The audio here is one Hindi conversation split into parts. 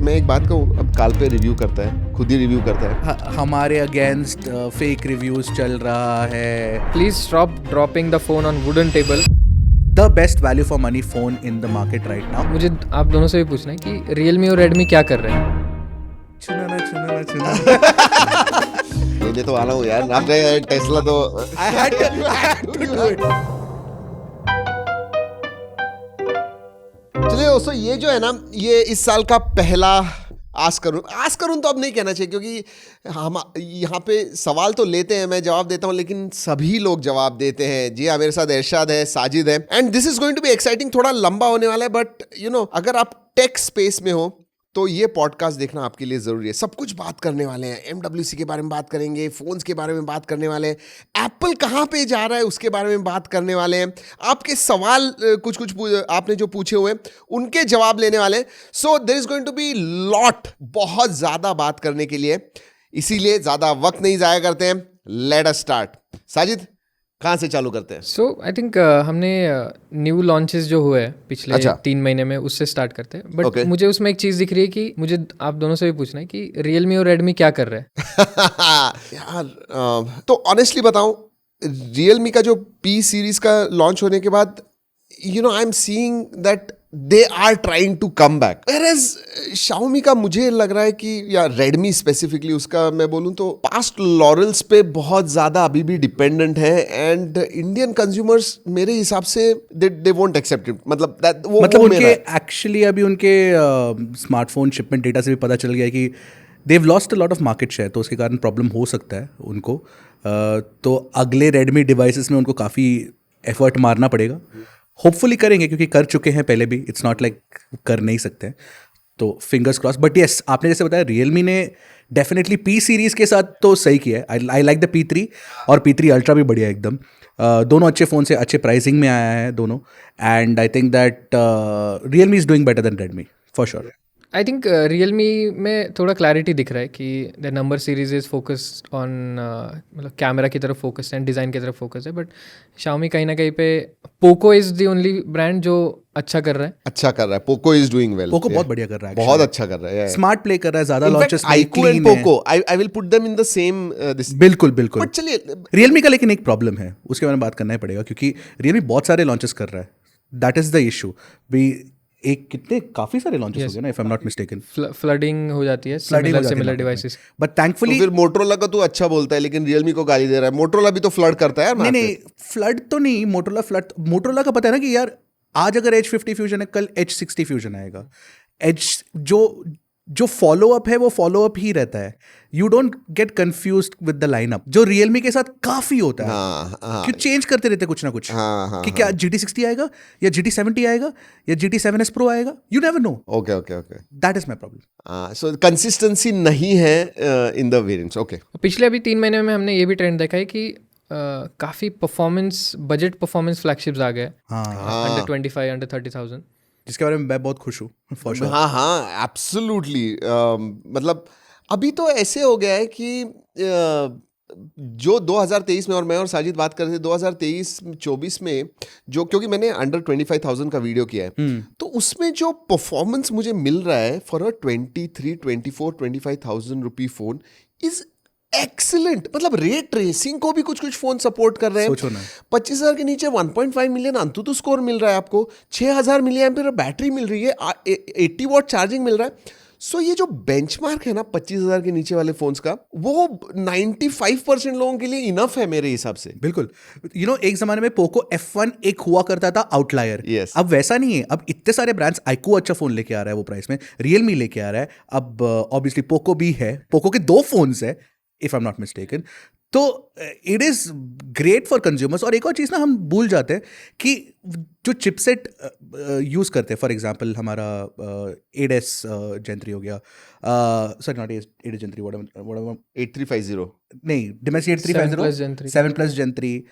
मैं एक बात कहूँ, अब काल पे रिव्यू करता है, खुद ही रिव्यू करता है। हमारे अगेंस्ट फेक रिव्यूज चल रहा है। Please stop dropping the phone on wooden table. The best value for money phone in the market right now. मुझे आप दोनों से भी पूछना है कि Realme और Redmi क्या कर रहे हैं? चुना लेने तो वाला हूँ यार, नाम टेस्ला तो I had to do it. चलिए दोस्तों, ये जो है ना, ये इस साल का पहला आस्क करूँ तो अब नहीं कहना चाहिए, क्योंकि हम यहाँ पे सवाल तो लेते हैं, मैं जवाब देता हूँ, लेकिन सभी लोग जवाब देते हैं। जी हाँ, मेरे साथ इरशाद है, साजिद है, and this is going to be exciting. थोड़ा लंबा होने वाला है, बट यू नो, अगर आप टेक स्पेस में हो तो ये पॉडकास्ट देखना आपके लिए जरूरी है। सब कुछ बात करने वाले हैं, MWC के बारे में बात करेंगे, फोन्स के बारे में बात करने वाले हैं, एप्पल कहाँ पे जा रहा है उसके बारे में बात करने वाले हैं, आपके सवाल कुछ आपने जो पूछे हुए हैं उनके जवाब लेने वाले हैं। So there is going to be lot, बहुत ज्यादा बात करने के लिए, इसीलिए ज्यादा वक्त नहीं जाया करते हैं। Let us start. साजिद, कहाँ से चालू करते हैं? So I think हमने न्यू लॉन्चेस जो हुए हैं पिछले अच्छा। 3 महीने में, उससे स्टार्ट करते हैं। But Okay. मुझे उसमें एक चीज़ दिख रही है कि मुझे आप दोनों से भी पूछना है कि Realme और Redmi क्या कर रहे हैं? यार तो ऑनेस्टली बताऊं, रियलमी का जो P सीरीज का लॉन्च होने के बाद, you know, I am seeing that they are trying to come back. Whereas Xiaomi का मुझे लग रहा है कि, या Redmi स्पेसिफिकली, उसका मैं बोलूं तो पास्ट लॉरल्स पे बहुत ज्यादा अभी भी डिपेंडेंट है, एंड इंडियन कंज्यूमर्स मेरे हिसाब से दे वोंट एक्सेप्ट इट। मतलब उनके एक्चुअली अभी उनके स्मार्टफोन शिपमेंट डेटा से भी पता चल गया है कि they've lost a lot of market share, तो उसके कारण प्रॉब्लम हो सकता है उनको। तो अगले रेडमी डिवाइसेस में उनको काफ़ी एफर्ट मारना पड़ेगा। होपफुली करेंगे, क्योंकि कर चुके हैं पहले भी, इट्स नॉट लाइक कर नहीं सकते हैं, तो फिंगर्स क्रॉस। बट येस, आपने जैसे बताया, रियलमी ने डेफिनेटली P सीरीज़ के साथ तो सही किया है। आई लाइक द P3, और P3 अल्ट्रा भी बढ़िया एकदम। दोनों अच्छे फ़ोन से अच्छे प्राइसिंग में आया है दोनों, and I think that Realme is doing better than Redmi for sure. I think Realme में थोड़ा क्लैरिटी दिख रहा है कि the number series is focused on, मतलब कैमरा की तरफ फोकस्ड है, डिज़ाइन की तरफ फोकस है। बट Xiaomi कहीं ना कहीं पे Poco is the only brand जो अच्छा कर रहा है। Poco is doing well. Poco बहुत बढ़िया कर रहा है, बहुत अच्छा कर रहा है, स्मार्ट प्ले कर रहा है, ज़्यादा launches iQOO and Poco, I will put them in the same this. बिल्कुल बिल्कुल। बट चलिए, रियलमी का लेकिन एक प्रॉब्लम है, उसके बारे में बात करना ही पड़ेगा, क्योंकि रियलमी बहुत सारे लॉन्चेस कर रहा है। दैट इज द इशू भी। काफी सारे लॉन्चेस हो गए ना, if I am not mistaken. Flooding हो जाती है सिमिलर डिवाइसेस। बट थैंकफुली, फिर मोटरोला का तो अच्छा बोलता है, लेकिन रियलमी को गाली दे रहा है। मोटरोला भी तो फ्लड करता है यार। नहीं, फ्लड तो नहीं, मोटरोला का पता है ना कि यार, आज अगर H50 फ्यूजन है, कल H60 फ्यूजन आएगा। जो फॉलो अप है वो फॉलो अप ही रहता है। You don't get confused with the lineup, जो रियलमी के साथ काफी होता है। क्यों चेंज करते रहते कुछ ना कुछ, कि क्या GT60 आएगा, या GT70 आएगा, या GT7S Pro आएगा, you never know. Okay, that is my problem. So consistency नहीं है इन द वेरिएंट्स। ओके, पिछले अभी 3 महीने में हमने ये भी ट्रेंड देखा है कि काफ़ी बजट परफॉर्मेंस फ्लैगशिप्स आ गए, अंडर 25, अंडर 30,000, जिसके बारे में मैं बहुत खुश हूँ फॉर श्योर। हाँ, एब्सोल्युटली। मतलब अभी तो ऐसे हो गया है कि जो 2023 में, और मैं और साजिद बात कर रहे थे 2023-24 में, जो, क्योंकि मैंने अंडर 25,000 का वीडियो किया है, तो उसमें जो परफॉर्मेंस मुझे मिल रहा है for a 23, 24, 25,000 rupee phone is excellent. मतलब रे ट्रेसिंग को भी कुछ फोन सपोर्ट कर रहे हैं। सोचो ना, 25,000 के नीचे 1.5 मिलियन अंतुतु स्कोर मिल रहा है आपको, 6,000 मिली एम्पीयर बैटरी मिल रही है, 80 वॉट चार्जिंग मिल रहा है। सो ये जो बेंचमार्क है ना 25,000 के नीचे वाले फोन्स का, वो 95% लोगों के लिए इनफ है मेरे हिसाब से। बिल्कुल। यू नो, एक जमाने में पोको F1 एक हुआ करता था आउटलायर। Yes. अब वैसा नहीं है। अब इतने सारे ब्रांड्स, iQOO अच्छा फोन लेके आ रहा है वो प्राइस में, रियलमी लेके आ रहा है, अब ऑब्वियसली पोको भी है, पोको के 2 फोन्स है if I am not mistaken. तो it is great for consumers. और एक और चीज़ ना, हम भूल जाते हैं कि जो चिपसेट यूज़ करते हैं, फॉर एग्जांपल हमारा 8S Gen 3 हो गया, sorry not 8S Gen 3, whatever 8350 नहीं, Dimensity 8350, 7+ Gen 3,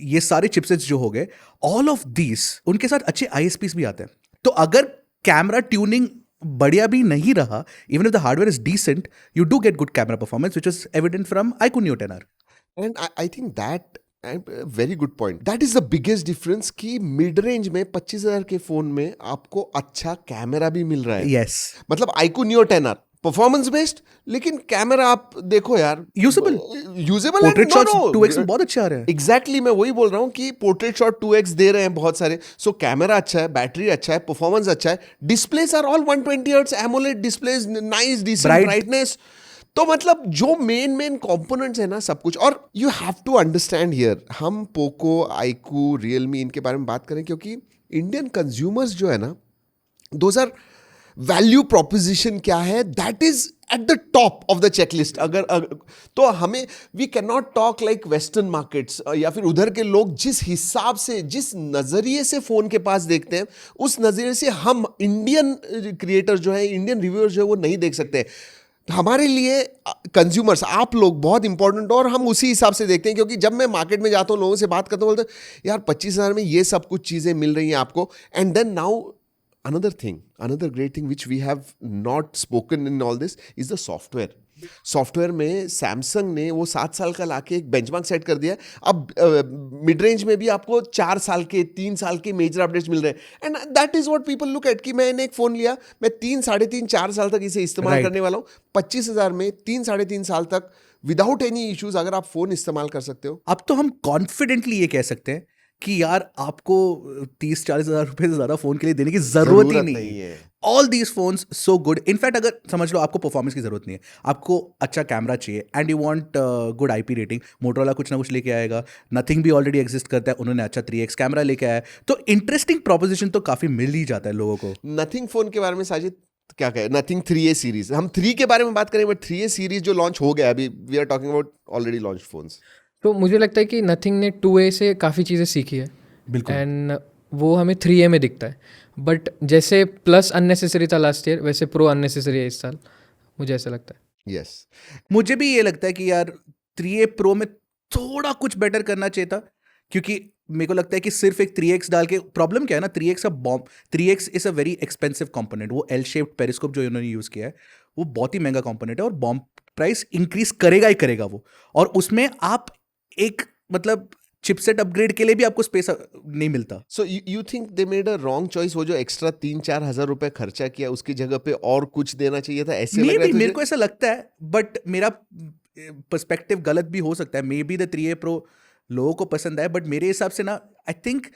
ये सारे चिपसेट्स जो हो गए, ऑल ऑफ दीज, उनके साथ अच्छे ISPs भी आते हैं। तो अगर कैमरा ट्यूनिंग बढ़िया भी नहीं रहा, even if the hardware is decent, you do get good camera performance, which is evident from iQOO Neo 10R. And I think that very good point. That is the biggest difference कि मिड रेंज में 25,000 के फोन में आपको अच्छा कैमरा भी मिल रहा है. यस, मतलब iQOO Neo 10R performance based, लेकिन कैमरा आप देखो यार, यूजेबल पोर्ट्रेट शॉट्स 2x में बहुत अच्छे आ रहे हैं. एग्जैक्टली मैं वही बोल रहा हूँ कि पोर्ट्रेट शॉट 2x दे रहे हैं बहुत सारे. सो कैमरा अच्छा है, बैटरी अच्छा है, परफॉर्मेंस अच्छा है, displays are all 120 hertz AMOLED displays, nice decent brightness. तो मतलब जो मेन कंपोनेंट्स है ना सब कुछ. और you have to understand here, हम पोको, iQOO, रियलमी इनके बारे में बात करें क्योंकि इंडियन कंज्यूमर्स जो है ना, दोज आर वैल्यू प्रोपोजिशन क्या है, that is at the top of the checklist. अगर तो हमें we can not talk like western markets या फिर उधर के लोग जिस हिसाब से, जिस नजरिए से फोन के पास देखते हैं, उस नजरिए से हम इंडियन क्रिएटर जो है, इंडियन रिव्यूअर्स जो है, वो नहीं देख सकते. हमारे लिए कंज्यूमर्स, आप लोग बहुत इंपॉर्टेंट हो और हम उसी हिसाब से देखते हैं. क्योंकि जब मैं मार्केट में जाता हूँ, लोगों से बात करता हूँ, बोलते हैं यार 25,000 में ये सब कुछ चीज़ें मिल रही हैं आपको. And then now another great thing which we have not spoken in all this is the software में सैमसंग ने वो 7 साल का लाके एक बेंचमार्क सेट कर दिया है. अब मिड रेंज में भी आपको 4 साल के, 3 साल के मेजर अपडेट्स मिल रहे हैं. And that is what people look at कि मैंने एक फ़ोन लिया, मैं 3, 3.5, 4 साल तक इसे इस्तेमाल करने वाला हूँ. 25,000 में 3, 3.5 साल तक विदाउट एनी इश्यूज अगर आप फ़ोन इस्तेमाल कर सकते हो. अब तो हम कॉन्फिडेंटली ये कह सकते हैं कि यार आपको 30-40 हज़ार रुपए से ज़्यादा फ़ोन के लिए देने की ज़रूरत ही नहीं है. All these phones so good. In fact अगर समझ लो आपको परफॉर्मेंस की ज़रूरत नहीं है, आपको अच्छा कैमरा चाहिए and you want good IP rating, Motorola कुछ ना कुछ लेके आएगा. नथिंग भी ऑलरेडी एग्जिस्ट करता है, उन्होंने अच्छा 3x कैमरा लेके आया है. तो इंटरेस्टिंग प्रोपोजिशन तो काफ़ी मिल ही जाता है लोगों को. नथिंग फ़ोन के बारे में साजिद क्या कहे, नथिंग 3A सीरीज, हम 3 के बारे में बात करें, बट 3A सीरीज जो लॉन्च हो गया अभी, we are talking about already launch phones. तो मुझे लगता है कि नथिंग ने 2A से काफ़ी चीज़ें सीखी है. बिल्कुल. एंड वो हमें 3A में दिखता है. बट जैसे प्लस अननेसेसरी था लास्ट ईयर, वैसे प्रो अननेसेसरी है इस साल, मुझे ऐसा लगता है. यस, मुझे भी ये लगता है कि यार 3A प्रो में थोड़ा कुछ बेटर करना चाहिए था. क्योंकि मेरे को लगता है कि सिर्फ एक 3x डाल के, प्रॉब्लम क्या है ना, 3x का bomb, 3x is a very expensive component. वो एल शेप्ड पेरिस्कोप जो इन्होंने यूज़ किया है वो बहुत ही महंगा कंपोनेंट है और बॉम्ब प्राइस इंक्रीज करेगा ही करेगा वो. और उसमें आप एक मतलब चिपसेट अपग्रेड के लिए भी आपको स्पेस नहीं मिलता. So you think they made a wrong choice? वो जो एक्स्ट्रा 3-4 हज़ार रुपए खर्चा किया उसकी जगह पे और कुछ देना चाहिए था, ऐसे लग रहा है. मेरे को ऐसा लगता है, बट मेरा पर्सपेक्टिव गलत भी हो सकता है. May be the 3A pro लोगों को पसंद आए, बट मेरे हिसाब से ना, आई थिंक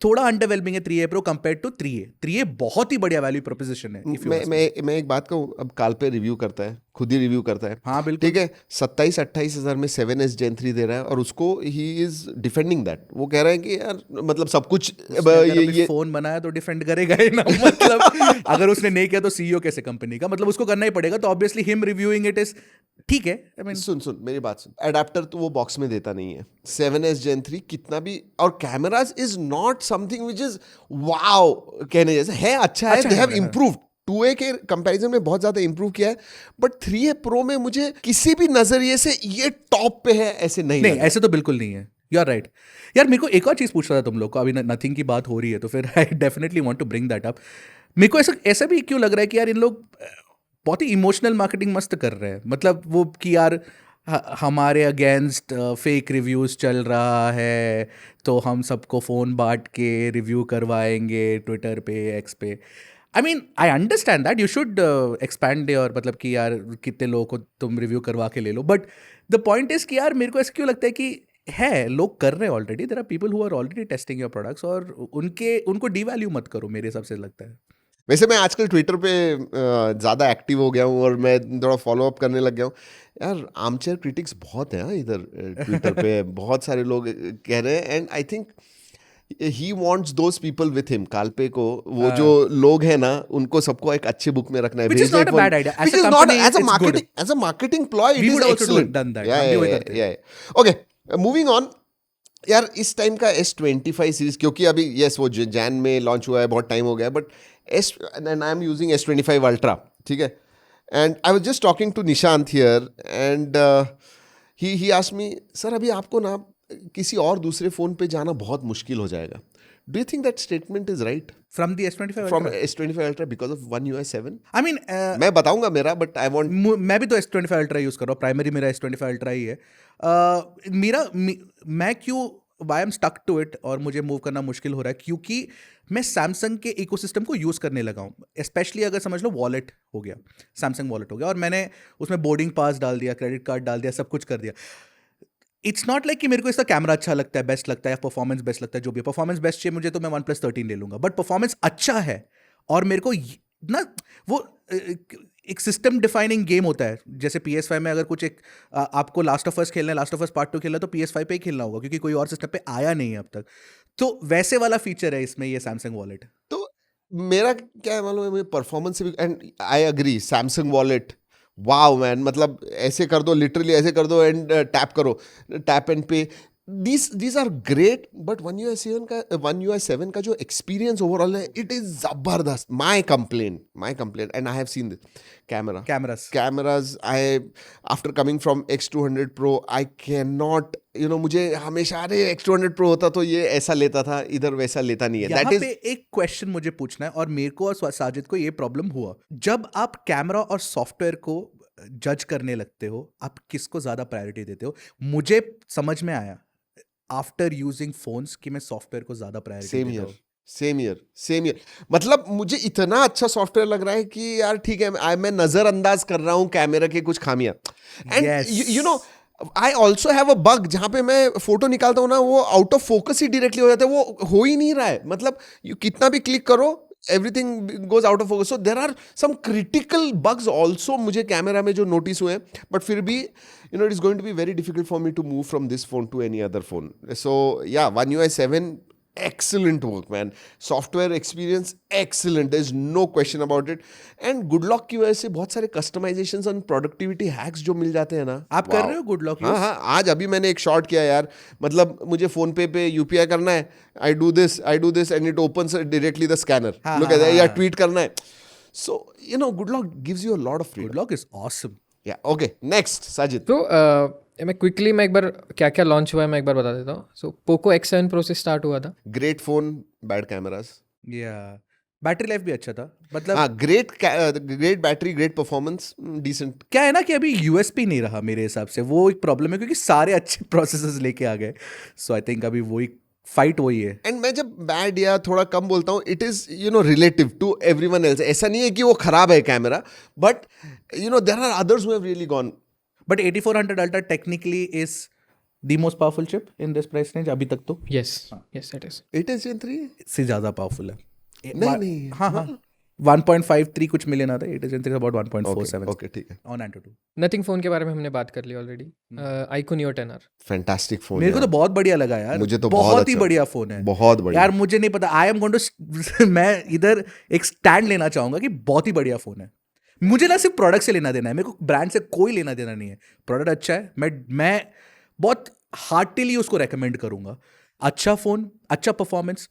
थोड़ा अंडरवेलमिंग है 3A pro compare to 3A. 3A बहुत ही बढ़िया वैल्यू प्रोपोजिशन है. मैं एक बात कहूँ, अब काल पे रिव्यू करता है, खुद ही रिव्यू करता है. हाँ बिल्कुल. ठीक है, 27-28 हज़ार में 7S Gen 3 दे रहा है और उसको ही इज डिफेंडिंग दैट. वो कह रहा है कि यार मतलब सब कुछ ये फोन बनाया तो डिफेंड करेगा ही ना. मतलब अगर उसने नहीं किया तो CEO कैसे कंपनी का, मतलब उसको करना ही पड़ेगा. तो obviously him reviewing it is ठीक है. I mean, सुन मेरी बात सुन, एडाप्टर तो वो बॉक्स में देता नहीं है. 7S Gen 3 कितना भी, और cameras is not something which is wow कहने जैसे है. अच्छा है, दे हैव इम्प्रूव्ड. 2A के कंपैरिजन में बहुत ज्यादा इंप्रूव किया है, बट 3A प्रो में मुझे किसी भी नजरिए से ये टॉप पे है ऐसे नहीं. ऐसे तो बिल्कुल नहीं है. You are right. यार मेरे को एक और चीज पूछना था तुम लोग को. अभी नथिंग की बात हो रही है तो फिर I definitely want to bring that up. मेरे को ऐसा भी क्यों लग रहा है कि यार इन लोग बहुत ही इमोशनल मार्केटिंग मस्त कर रहे हैं. मतलब वो कि यार हमारे अगेंस्ट फेक रिव्यूज़ चल रहा है तो हम सबको फ़ोन बांट के रिव्यू करवाएंगे ट्विटर पे, एक्स पे. I mean I understand that you should expand your, मतलब कि यार कितने लोगों को तुम रिव्यू करवा के ले लो. बट द पॉइंट इज़ कि यार मेरे को ऐसा क्यों लगता है कि है लोग कर रहे हैं already. There are people who are already testing your products, और उनको डीवैल्यू मत करो, मेरे हिसाब से लगता है. वैसे मैं आजकल ट्विटर पे ज़्यादा एक्टिव हो गया हूँ और मैं थोड़ा फॉलो अप करने लग गया हूँ. यार आर्मचेयर क्रिटिक्स बहुत हैं इधर ट्विटर पे. बहुत सारे लोग कह रहे हैं, and I think he wants those people with him. कालपे को वो जो लोग हैं ना, उनको सबको एक अच्छे बुक में रखना है. Which is not a bad idea. As a company, it's good. As a marketing ploy, it We is would also excellent. done that. Yeah. Okay, moving on. यार इस टाइम का S25 सीरीज, क्योंकि अभी यस वो जैन में लॉन्च हुआ है, बहुत टाइम हो गया, but and I am using S25 ultra. ठीक है, and I was just talking to Nishant here and he asked me, sir अभी आपको ना किसी और दूसरे फ़ोन पे जाना बहुत मुश्किल हो जाएगा. Do you think that statement is right? From the S25 From Ultra? S25 Ultra because of One UI 7? I mean, मैं बताऊंगा मेरा, but I want. मैं भी तो S25 Ultra यूज़ कर रहा हूँ, प्राइमरी मेरा S25 Ultra ही है। मैं क्यों why am stuck to it और मुझे मूव करना मुश्किल हो रहा है, क्योंकि मैं सैमसंग के इकोसिस्टम को यूज़ करने लगा हूँ। स्पेशली अगर समझ लो वॉलेट हो गया, सैमसंग वॉलेट हो गया, और मैंने उसमें बोर्डिंग पास डाल दिया, क्रेडिट कार्ड डाल दिया, सब कुछ कर दिया। इट्स नॉट लाइक कि मेरे को इसका कैमरा अच्छा लगता है, बेस्ट लगता है, या परफॉर्मेंस बेस्ट लगता है, जो भी परफॉर्मेंस बेस्ट चाहिए मुझे तो मैं OnePlus 13 ले लूँगा, बट परफॉर्मेंस अच्छा है और मेरे को ना वो एक सिस्टम डिफाइनिंग गेम होता है। जैसे PS5 में अगर कुछ आपको लास्ट ऑफ अस खेलना है, लास्ट ऑफ अस पार्ट 2 खेलना है, तो PS5 पे ही खेलना होगा, क्योंकि कोई और सिस्टम पे आया नहीं है अब तक। तो वैसे वाला फीचर है इसमें ये सैमसंग वॉलेट। तो मेरा क्या है मालूम है, परफॉर्मेंस से भी, and I agree, Samsung wallet wow man, मतलब ऐसे कर दो, लिटरली ऐसे कर दो एंड टैप करो, tap and pay, these are great, but One UI 7 का जो एक्सपीरियंस ओवरऑल है, इट इज जबरदस्त। My complaint and I have seen this cameras, I after coming from X200 Pro, I cannot, मुझे हमेशा अरे X200 Pro होता तो ये ऐसा लेता था, इधर वैसा लेता नहीं है। यहाँ पे एक क्वेश्चन मुझे पूछना है, और मेरे को और साजिद को ये प्रॉब्लम हुआ, जब आप कैमरा और सॉफ्टवेयर को जज करने लगते हो, आप किसको ज्यादा प्रायोरिटी देते हो? मुझे समझ में आया आफ्टर यूजिंग फोन्स कि मैं सॉफ्टवेयर को ज्यादा प्रायोरिटी देता हूँ। सेम ईयर, मतलब मुझे इतना अच्छा सॉफ्टवेयर लग रहा है कि यार ठीक है, मैं नजरअंदाज कर रहा हूँ कैमरा के कुछ खामियां, and you know I also have a bug, जहाँ पे मैं फोटो निकालता हूँ ना, वो out of focus he directly हो जाता है, वो हो ही नहीं रहा है, मतलब कितना भी क्लिक करो everything goes out of focus. So there are some critical bugs also मुझे कैमरा में जो नोटिस हुए हैं, but फिर भी it is going to be very difficult for me to move from this phone to any other phone. So yeah, One UI 7 excellent work man, software experience excellent, there's no question about it, and good lock की वजह से बहुत सारे customizations and productivity hacks जो मिल जाते हैं ना। आप कर रहे हो गुड लॉक? हाँ, आज अभी मैंने एक शॉट किया यार, मतलब मुझे फोन पे UPI करना है, I do this and it opens directly the scanner, look at that, या ट्वीट करना है, so good lock gives you a lot of freedom. Good lock is awesome. या ओके, नेक्स्ट साजिद। तो मैं एक बार क्या क्या लॉन्च हुआ है मैं एक बार बता देता हूँ। सो पोको X7 Pro से स्टार्ट हुआ था। ग्रेट फोन, बैड कैमरास, या बैटरी लाइफ भी अच्छा था, मतलब हाँ, great battery, great performance, decent. क्या है ना कि अभी यूएसपी नहीं रहा मेरे हिसाब से, वो एक प्रॉब्लम है, क्योंकि सारे अच्छे प्रोसेसर्स लेके आ गए। सो आई थिंक अभी वही फाइट वही है। एंड मैं जब बैड या थोड़ा कम बोलता हूँ, it is relative to everyone else. ऐसा नहीं है कि वो खराब है camera, but there are others who have really gone. But 8400 ultra technically is the most powerful chip in this price range अभी तक तो। Yes it is. 8 Gen 3 से ज्यादा पावरफुल है। नहीं, हाँ 1.53 कुछ मिलियन आता है, 8 Gen 3 अबाउट 1.47। ओके ठीक है। ऑन Antutu नथिंग फोन के बारे में हमने बात कर ली already. iQOO Neo 10R fantastic phone, मेरे को तो बहुत बढ़िया लगा यार, मुझे तो बहुत ही अच्छा, बढ़िया फोन है, बहुत बढ़िया यार। मुझे नहीं पता, आई एम गोइंग टू मैं इधर एक स्टैंड लेना चाहूंगा कि बहुत ही बढ़िया फोन है। मुझे ना सिर्फ प्रोडक्ट से लेना देना है, मेरे को ब्रांड से कोई लेना देना नहीं है। प्रोडक्ट अच्छा है, मैं बहुत हार्टिली उसको रेकमेंड करूंगा। अच्छा फोन, अच्छा परफॉर्मेंस,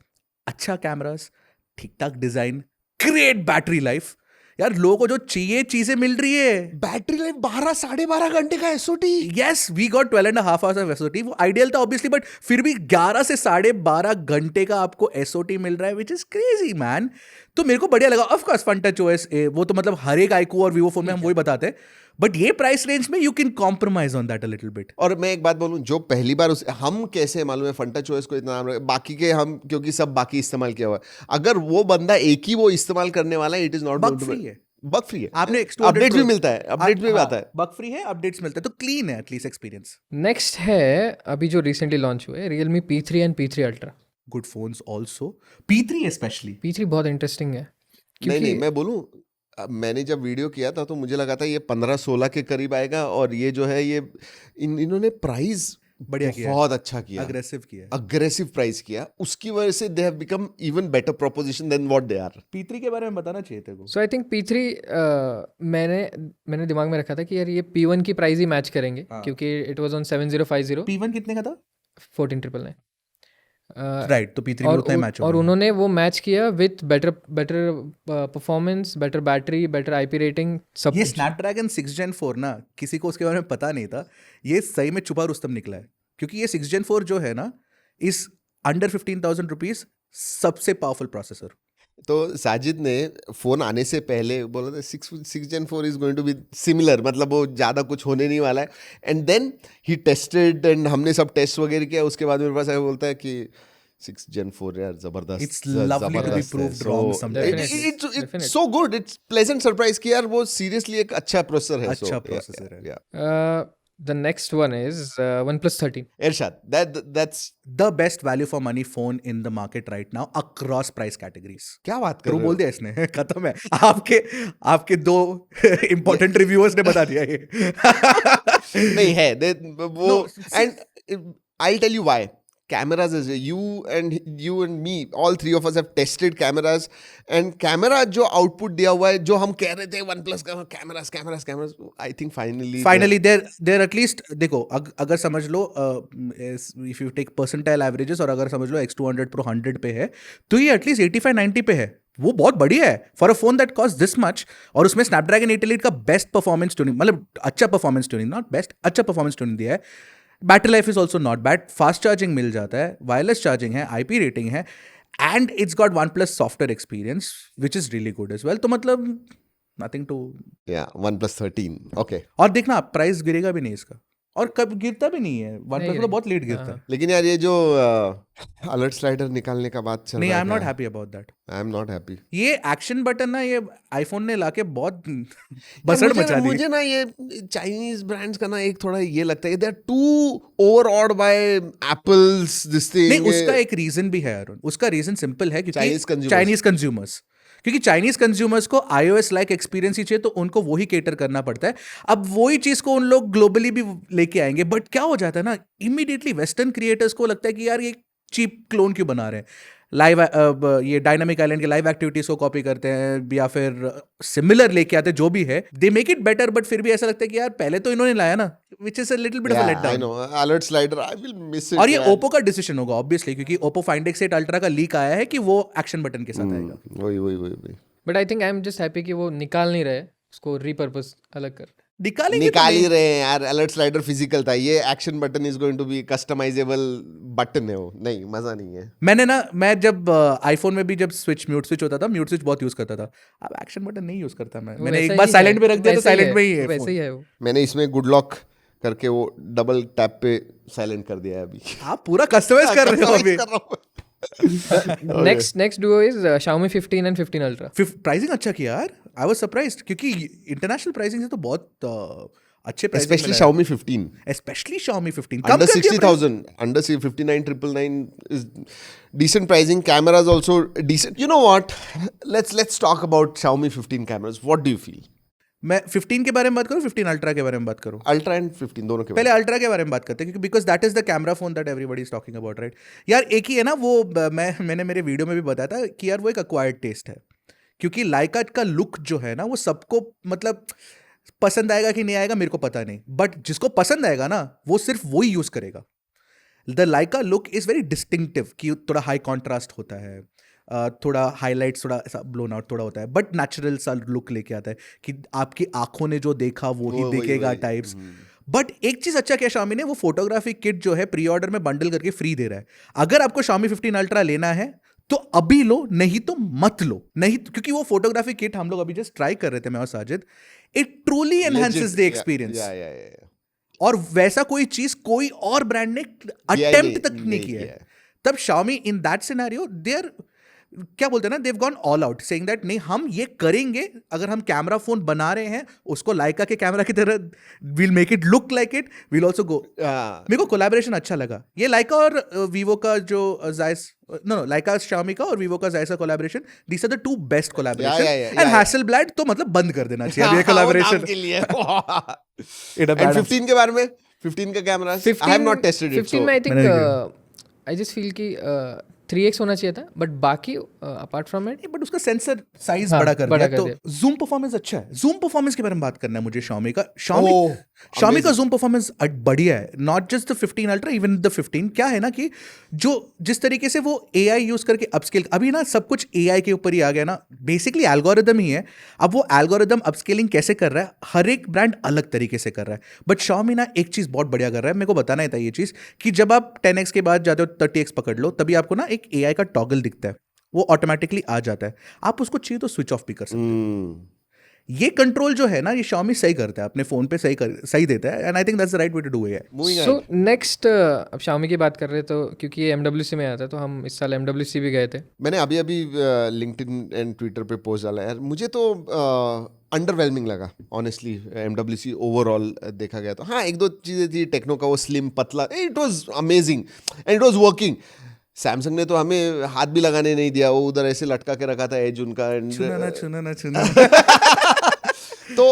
अच्छा कैमरास, ठीक ठाक डिजाइन, ग्रेट बैटरी लाइफ। यार लोगों को जो चाहिए चीजें मिल रही है। बैटरी लाइफ 12-12.5 घंटे का SOT। Yes, we got 12.5 hours of SOT। वो आइडियल था ऑब्वियसली, बट फिर भी 11 से 12.5 घंटे का आपको SOT मिल रहा है, विच इज क्रेजी मैन। तो मेरे को बढ़िया लगा। Of course fun touch OS वो तो मतलब हर एक iQOO और Vivo फोन में हम वही बताते हैं, बट ये प्राइस रेंज में you can compromise on that a little bit. और मैं एक बात बोलूं, जो पहली बार हम कैसे मालूम है फंटच OS को इतना नाम बाकी के हम, क्योंकि सब बाकी इस्तेमाल किया हुआ है, अगर वो बंदा एक ही वो इस्तेमाल करने वाला है, it is not bug free है। बग फ्री है, आपने अपडेट भी मिलता है, अपडेट भी आता है, बग फ्री है, अपडेट्स मिलता है, तो क्लीन है एटलीस्ट एक्सपीरियंस। नेक्स्ट है अभी जो रिसेंटली लॉन्च हुए Realme P3 and P3 Ultra। Good phones also, P3 specially. P3 बहुत इंटरेस्टिंग है। नहीं मैं बोलूं, मैंने जब वीडियो किया था तो मुझे लगा था ये 15-16 के करीब आएगा, और ये जो है ये इन्होंने प्राइस बढ़िया किया, बहुत अच्छा किया, अग्रेसिव प्राइस किया, उसकी वजह से they have become even better proposition than what they are. P3 के बारे में बताना चाहिए तेरे को। सो आई थिंक P3 मैंने दिमाग में रखा था कि यार ये P1 की प्राइस ही मैच करेंगे, क्योंकि इट वाज ऑन 7050। P1 कितने का था? 14999। राइट, तो P3 में उतना ही मैच हो और उन्होंने वो मैच किया with better performance, better battery, better IP rating, सब। ये स्नैपड्रैगन 6 Gen 4 ना, किसी को उसके बारे में पता नहीं था, ये सही में छुपा रुस्तम निकला है, क्योंकि ये 6 Gen 4 जो है ना, इस अंडर 15,000 रुपीज सबसे पावरफुल प्रोसेसर। तो साजिद ने फोन आने से पहले बोला था 6 Gen 4 is going to be similar, मतलब वो ज़्यादा कुछ होने नहीं वाला है। And then he tested and हमने सब टेस्ट वगैरह किया, उसके बाद मेरे पास आया बोलता है कि 6 Gen 4 यार जबरदस्त, It's lovely to be proved wrong sometimes. It's so good, it's pleasant surprise कि यार वो seriously एक अच्छा प्रोसेसर है। अच्छा So, processor है। yeah. The next one is OnePlus 13. Irshad, that's The best value for money phone in the market right now across price categories. क्या बात कर करो रहे बोल हो? दिया इसने खत्म है। आपके दो इंपॉर्टेंट रिव्यूअर्स ने बता दिया ये। नहीं है वो, No, and I'll tell you why. Cameras is you and me, all three of us have tested cameras, and camera जो output दिया हुआ है, जो हम कह रहे थे OnePlus का cameras, I think finally they're at least देखो अगर समझ लो if you take percentile averages और अगर समझ लो X200 Pro 100 पे है तो ये एटलीस्ट 85-90 पे है। वो बहुत बढ़िया है for a phone that cost this much, और उसमें स्नैपड्रैगन 8 एलीट का बेस्ट परफॉर्मेंस ट्यूनिंग, मतलब अच्छा परफॉर्मेंस ट्यूनिंग, नॉट बेस्ट, अच्छा परफॉर्मेंस ट्यूनिंग दिया है। Battery life is also not bad, fast charging मिल जाता है, वायरलेस चार्जिंग है, IP रेटिंग है, and it's got OnePlus software experience which is really good as well. तो मतलब नथिंग टू। OnePlus 13, okay. और देखना प्राइस गिरेगा भी नहीं इसका, और कब गिरता भी नहीं है, OnePlus तो बहुत लेट गिरता है। लेकिन यार ये जो अलर्ट स्लाइडर निकालने का बात चल नहीं, रहा आई है, am not happy about that. I am not happy. ये एक्शन बटन ना, ये आईफोन ने लाके बहुत बसड़ मचा दी। मुझे ना ये चाइनीज ब्रांड्स का ना एक थोड़ा ये लगता है, they are too overawed by Apple's this thing. नहीं, उसका एक रीजन भी है अरुण, उसका रीजन सिंपल है क्योंकि चाइनीज कंज्यूमर्स, क्योंकि चाइनीज कंज्यूमर्स को iOS लाइक एक्सपीरियंस ही चाहिए, तो उनको वही केटर करना पड़ता है। अब वही चीज को उन लोग ग्लोबली भी लेके आएंगे, बट क्या हो जाता है ना, इमीडिएटली वेस्टर्न क्रिएटर्स को लगता है कि यार ये चीप क्लोन क्यों बना रहे हैं। लाइव ये डायनामिक आइलैंड के लाइव एक्टिविटीज को कॉपी करते हैं या फिर सिमिलर लेके आते हैं, जो भी है they make it better, but फिर भी ऐसा लगता है कि यार पहले तो इन्होंने लाया ना, which is a little bit of a let I know down. Alert slider, I will miss it. और ये ओप्पो का डिसीजन होगा ऑब्वियसली, क्योंकि ओप्पो Find X8 अल्ट्रा का लीक आया है कि वो एक्शन बटन के साथ आएगा। वही But I think I'm just happy कि वो निकाल नहीं रहे, उसको repurpose अलग कर। निकालेंगे निकाल ही रहे हैं यार। अलर्ट स्लाइडर फिजिकल था, ये action button is going to be customisable button है, वो नहीं, मजा नहीं है। मैं जब आईफोन में भी जब म्यूट स्विच होता था, म्यूट स्विच बहुत यूज करता था। अब एक्शन बटन नहीं यूज करता मैं, मैंने एक बार साइलेंट पे रख दिया तो साइलेंट में ही है। वैसे ही है वो। मैंने इसमें गुड लॉक करके वो डबल टैप पे साइलेंट कर दिया है अभी। आप पूरा कस्टमाइज कर रहे हो अभी। Next duo is Xiaomi 15 and 15 Ultra. Pricing अच्छा किया यार, आई वाज सरप्राइज्ड, क्योंकि इंटरनेशनल प्राइसिंग से तो बहुत अच्छे pricing Especially Xiaomi 15 specially Xiaomi 15 under 60,000, under 59,999 is decent pricing. Cameras also decent. You know what, let's talk about Xiaomi 15 cameras. What do you feel? मैं 15 के बारे में बात करूं, 15 अल्ट्रा के बारे में बात करूं? अल्ट्रा एंड 15 दोनों के पहले अल्ट्रा के बारे में बात करते हैं, क्योंकि because that is the camera phone that everybody is talking about, right यार। एक ही है ना वो, मैंने मेरे वीडियो में भी बताया था कि यार वो एक अक्वायर्ड टेस्ट है, क्योंकि लाइका का लुक जो है ना वो सबको मतलब पसंद आएगा कि नहीं आएगा मेरे को पता नहीं, बट जिसको पसंद आएगा ना वो सिर्फ वही यूज करेगा। The Leica look is very distinctive, कि थोड़ा हाई कॉन्ट्रास्ट होता है, थोड़ा हाईलाइट्स थोड़ा ऐसा ब्लोन आउट थोड़ा होता है, बट नेचुरल सा लुक लेके आता है कि आपकी आंखों ने जो देखा वो ही देखेगा टाइप्स। बट एक चीज अच्छा किया Xiaomi ने, वो फोटोग्राफी किट जो है प्री ऑर्डर में बंडल करके फ्री दे रहा है। अगर आपको Xiaomi 15 अल्ट्रा लेना है तो अभी लो, नहीं तो मत लो। नहीं, क्योंकि वो फोटोग्राफी किट हम लोग अभी जस्ट ट्राई कर रहे थे मैं और Sajid, it truly enhances the experience. और वैसा कोई चीज कोई और ब्रांड ने अटेम्प्ट तक नहीं किया है। तब Xiaomi in that scenario they are, क्या बोलते हैं ना, they've gone all out saying that नहीं हम ये करेंगे, अगर हम कैमरा फोन बना रहे हैं उसको लाइका के कैमरा की तरह, will make it look like it, will also go. मेरे को कोलैबोरेशन अच्छा लगा ये लाइका और वीवो का जो जायस, नो लाइका Xiaomi का और वीवो का जायस का collaboration, these are the two best collaboration. And Hasselblad तो मतलब बंद कर देना चाहिए ये कोलैबोरेशन के लिए। एंड 15 के बारे में, 15 का camera I have not tested it. 15 में I think I just feel कि 3x होना चाहिए था, बट बाकी अपार्ट फ्रॉम इट, बट उसका सेंसर साइज बड़ा कर दिया, तो जूम परफॉर्मेंस अच्छा है। जूम परफॉर्मेंस के बारे में बात करना है मुझे Xiaomi का। Xiaomi का जूम परफॉर्मेंस बढ़िया है, not just the 15 ultra, even the 15। क्या है ना कि जो जिस तरीके से वो AI यूज करके अपस्केल, अभी ना सब कुछ AI के ऊपर ही आ गया ना, बेसिकली एल्गोरिदम ही है। अब वो एल्गोरिदम अपस्केलिंग कैसे कर रहा है, हर एक ब्रांड अलग तरीके से कर रहा है, बट Xiaomi ना एक चीज बहुत बढ़िया कर रहा है। मेरे को बताना ही था ये चीज कि जब आप 10x के बाद जाते हो 30x पकड़ लो, तभी आपको ना एक एक AI का टॉगल दिखता है, वो ऑटोमेटिकली आ जाता है, आप उसको चाहिए तो स्विच ऑफ भी कर सकते हैं। ये कंट्रोल जो है ना, ये Xiaomi सही करता है, अपने फोन पे सही देता है, and I think that's the right way to do AI। So next अब Xiaoमी की बात कर रहे हैं तो क्योंकि ये MWC में आया था तो हम इस साल MWC भी गए थे। मैंने अभी लिंक्डइन एंड ट्विटर पे पोस्ट डाला यार, मुझे तो अंडरवेलमिंग लगा ऑनेस्टली। MWC ओवरऑल देखा गया तो हाँ, एक दो चीज़ें थी, टेक्नो का वो स्लिम पतला, it was amazing and it was working. Samsung ने तो हमें हाथ भी लगाने नहीं दिया, वो उधर ऐसे लटका के रखा था एज उनका, छूना तो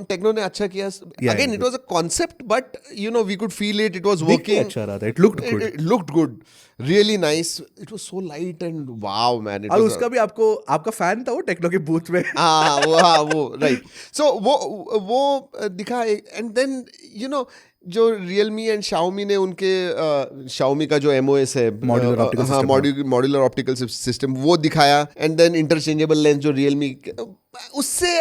टेक्नो ने अच्छा किया। Again it was a concept, but you know we could feel it, it was working, अच्छा रहा था, it looked good, really nice, it was so light and wow man. और उसका भी आपका फैन था वो टेक्नो के बूथ में। हाँ वो राइट। सो वो दिखा, एंड देन यू नो जो रियलमी एंड Xiaomi ने उनके Xiaomi का जो MOS है, मॉड्यूलर ऑप्टिकल सिस्टम, वो दिखाया, एंड देन इंटरचेंजेबल लेंस जो रियलमी, उससे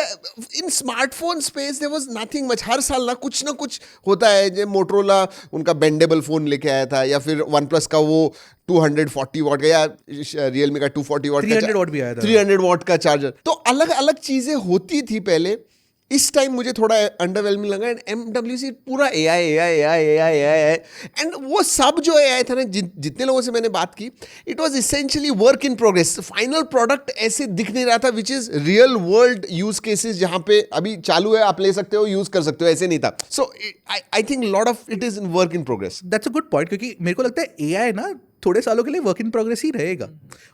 in smartphone space there was nothing much. हर साल ना कुछ होता है, जो मोटरोला उनका बेंडेबल फोन लेके आया था, या फिर OnePlus का वो 240 वॉट का, या रियलमी का 240 वॉट का 300 वॉट भी आया था, 300 वॉट का चार्जर। तो अलग अलग चीजें होती थी पहले। इस टाइम मुझे थोड़ा अंडरवेलमिंग लगा, एंड MWC पूरा AI, एंड वो सब जो AI था ना, जितने लोगों से मैंने बात की, it was essentially work in progress. Final product ऐसे दिख नहीं रहा था which is real world use cases, जहां पे अभी चालू है, आप ले सकते हो, यूज कर सकते हो, ऐसे नहीं था। So I think lot of it is in work in progress. That's a good point, क्योंकि मेरे को लगता है AI ना थोड़े सालों के लिए वर्क इन प्रोग्रेस ही रहेगा,